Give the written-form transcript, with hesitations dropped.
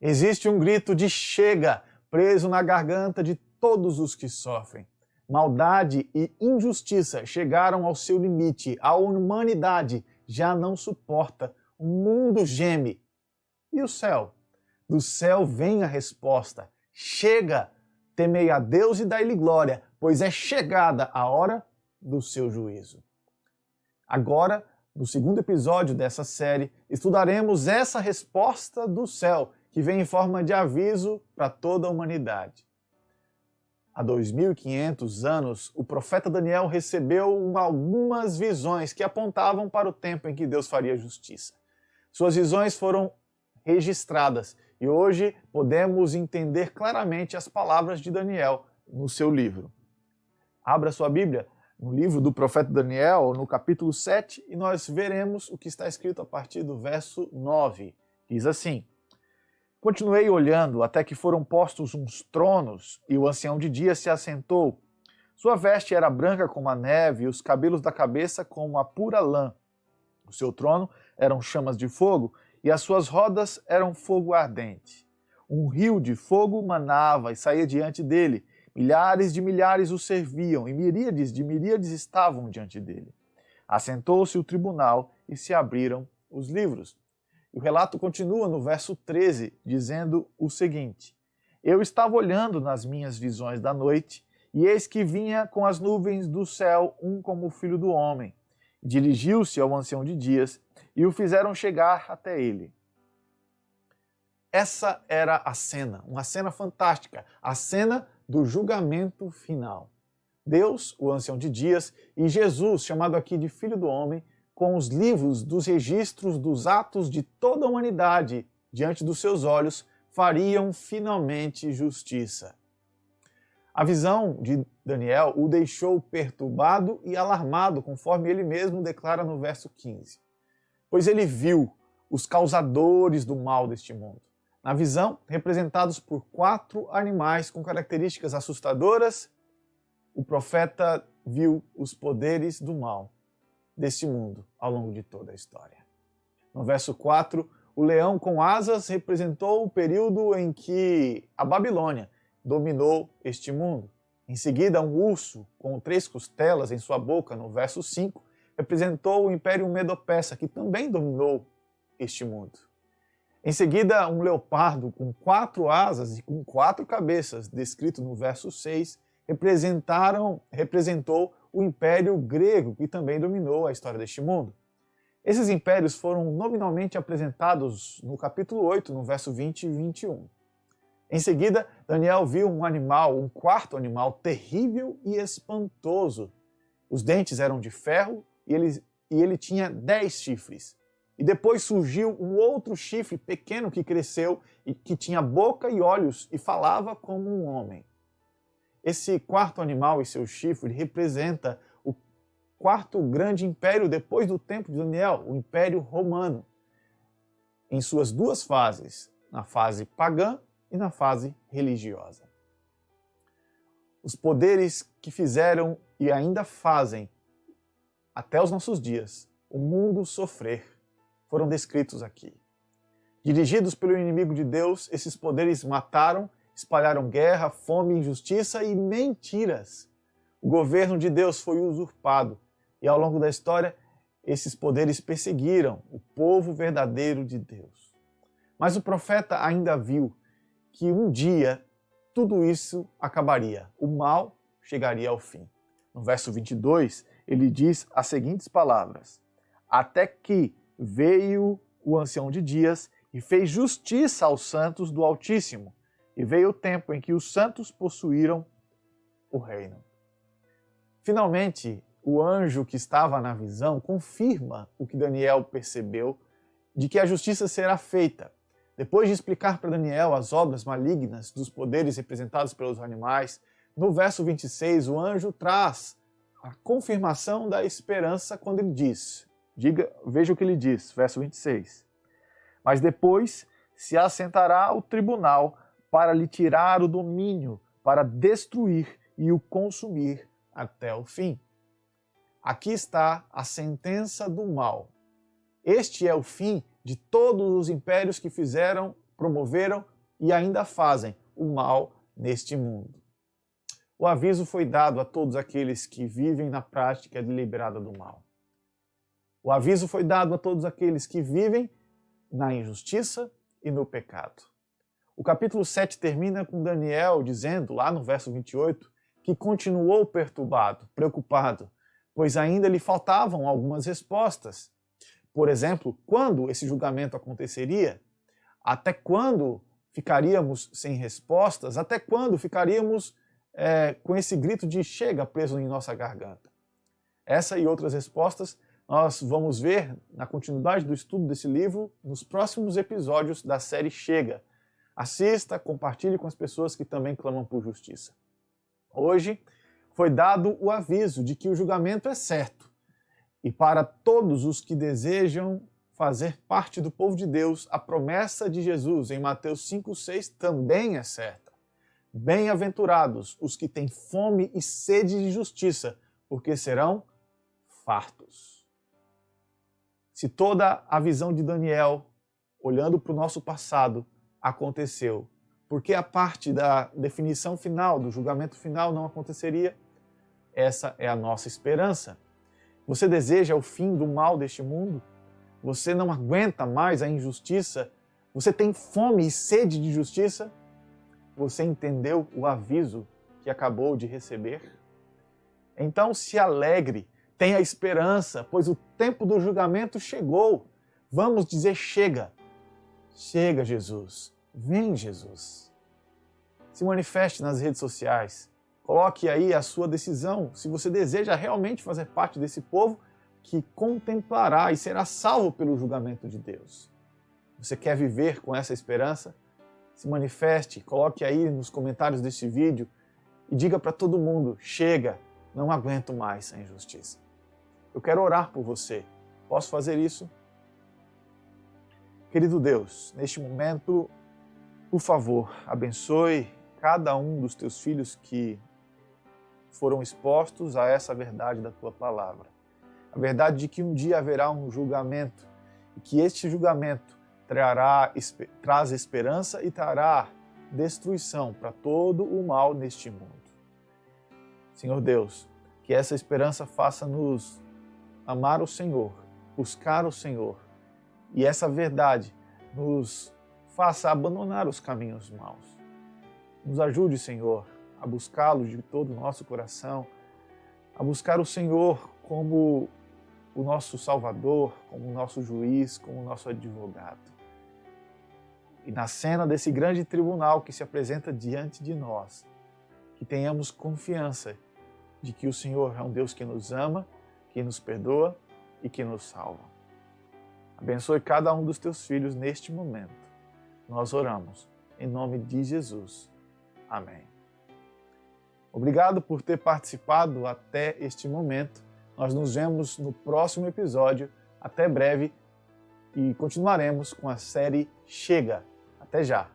Existe um grito de chega preso na garganta de todos os que sofrem. Maldade e injustiça chegaram ao seu limite. A humanidade já não suporta. O mundo geme. E o céu? Do céu vem a resposta. Chega! Temei a Deus e dai-lhe glória, pois é chegada a hora do seu juízo. Agora, no segundo episódio dessa série, estudaremos essa resposta do céu, que vem em forma de aviso para toda a humanidade. Há 2.500 anos, o profeta Daniel recebeu algumas visões que apontavam para o tempo em que Deus faria justiça. Suas visões foram registradas e hoje podemos entender claramente as palavras de Daniel no seu livro. Abra sua Bíblia no livro do profeta Daniel, no capítulo 7, e nós veremos o que está escrito a partir do verso 9. Diz assim: Continuei olhando até que foram postos uns tronos, e o ancião de dias se assentou. Sua veste era branca como a neve, e os cabelos da cabeça como a pura lã. O seu trono eram chamas de fogo, e as suas rodas eram fogo ardente. Um rio de fogo manava e saía diante dele. Milhares de milhares o serviam, e miríades de miríades estavam diante dele. Assentou-se o tribunal, e se abriram os livros. O relato continua no verso 13, dizendo o seguinte: Eu estava olhando nas minhas visões da noite, e eis que vinha com as nuvens do céu um como o filho do homem. Dirigiu-se ao ancião de dias, e o fizeram chegar até ele. Essa era a cena, uma cena fantástica, a cena do julgamento final. Deus, o ancião de dias, e Jesus, chamado aqui de Filho do Homem, com os livros dos registros dos atos de toda a humanidade diante dos seus olhos, fariam finalmente justiça. A visão de Daniel o deixou perturbado e alarmado, conforme ele mesmo declara no verso 15. Pois ele viu os causadores do mal deste mundo. Na visão, representados por 4 animais com características assustadoras, o profeta viu os poderes do mal deste mundo ao longo de toda a história. No verso 4, o leão com asas representou o período em que a Babilônia dominou este mundo. Em seguida, um urso com 3 costelas em sua boca, no verso 5, representou o Império Medo-Persa, que também dominou este mundo. Em seguida, um leopardo com 4 asas e com 4 cabeças, descrito no verso 6, representou o Império Grego, que também dominou a história deste mundo. Esses impérios foram nominalmente apresentados no capítulo 8, no verso 20 e 21. Em seguida, Daniel viu um animal, um 4º animal, terrível e espantoso. Os dentes eram de ferro e ele tinha 10 chifres. E depois surgiu um outro chifre pequeno que cresceu e que tinha boca e olhos e falava como um homem. Esse 4º animal e seu chifre representa o 4º grande império depois do tempo de Daniel, o Império Romano, em suas 2 fases, na fase pagã e na fase religiosa. Os poderes que fizeram e ainda fazem, até os nossos dias, o mundo sofrer, foram descritos aqui. Dirigidos pelo inimigo de Deus, esses poderes mataram, espalharam guerra, fome, injustiça e mentiras. O governo de Deus foi usurpado e ao longo da história esses poderes perseguiram o povo verdadeiro de Deus. Mas o profeta ainda viu que um dia tudo isso acabaria, o mal chegaria ao fim. No verso 22, ele diz as seguintes palavras: Até que veio o ancião de dias e fez justiça aos santos do Altíssimo, e veio o tempo em que os santos possuíram o reino. Finalmente, o anjo que estava na visão confirma o que Daniel percebeu, de que a justiça será feita. Depois de explicar para Daniel as obras malignas dos poderes representados pelos animais, no verso 26 o anjo traz a confirmação da esperança quando ele diz, veja o que ele diz, verso 26. Mas depois se assentará o tribunal para lhe tirar o domínio, para destruir e o consumir até o fim. Aqui está a sentença do mal. Este é o fim de todos os impérios que promoveram e ainda fazem o mal neste mundo. O aviso foi dado a todos aqueles que vivem na prática deliberada do mal. O aviso foi dado a todos aqueles que vivem na injustiça e no pecado. O capítulo 7 termina com Daniel dizendo, lá no verso 28, que continuou perturbado, preocupado, pois ainda lhe faltavam algumas respostas. Por exemplo, quando esse julgamento aconteceria? Até quando ficaríamos sem respostas? Até quando ficaríamos com esse grito de chega preso em nossa garganta? Essa e outras respostas nós vamos ver na continuidade do estudo desse livro nos próximos episódios da série Chega. Assista, compartilhe com as pessoas que também clamam por justiça. Hoje foi dado o aviso de que o julgamento é certo. E para todos os que desejam fazer parte do povo de Deus, a promessa de Jesus em Mateus 5,6 também é certa. Bem-aventurados os que têm fome e sede de justiça, porque serão fartos. Se toda a visão de Daniel, olhando para o nosso passado, aconteceu, por que a parte da definição final, do julgamento final, não aconteceria? Essa é a nossa esperança. Você deseja o fim do mal deste mundo? Você não aguenta mais a injustiça? Você tem fome e sede de justiça? Você entendeu o aviso que acabou de receber? Então se alegre, tenha esperança, pois o tempo do julgamento chegou. Vamos dizer chega. Chega, Jesus. Vem, Jesus. Se manifeste nas redes sociais. Coloque aí a sua decisão, se você deseja realmente fazer parte desse povo que contemplará e será salvo pelo julgamento de Deus. Você quer viver com essa esperança? Se manifeste, coloque aí nos comentários deste vídeo e diga para todo mundo, chega, não aguento mais a injustiça. Eu quero orar por você. Posso fazer isso? Querido Deus, neste momento, por favor, abençoe cada um dos teus filhos que foram expostos a essa verdade da tua palavra. A verdade de que um dia haverá um julgamento e que este julgamento traz esperança e trará destruição para todo o mal neste mundo. Senhor Deus, que essa esperança faça-nos amar o Senhor, buscar o Senhor, e essa verdade nos faça abandonar os caminhos maus. Nos ajude, Senhor, a buscá-lo de todo o nosso coração, a buscar o Senhor como o nosso Salvador, como o nosso juiz, como o nosso advogado. E na cena desse grande tribunal que se apresenta diante de nós, que tenhamos confiança de que o Senhor é um Deus que nos ama, que nos perdoa e que nos salva. Abençoe cada um dos teus filhos neste momento. Nós oramos em nome de Jesus. Amém. Obrigado por ter participado até este momento. Nós nos vemos no próximo episódio. Até breve e continuaremos com a série Chega. Até já!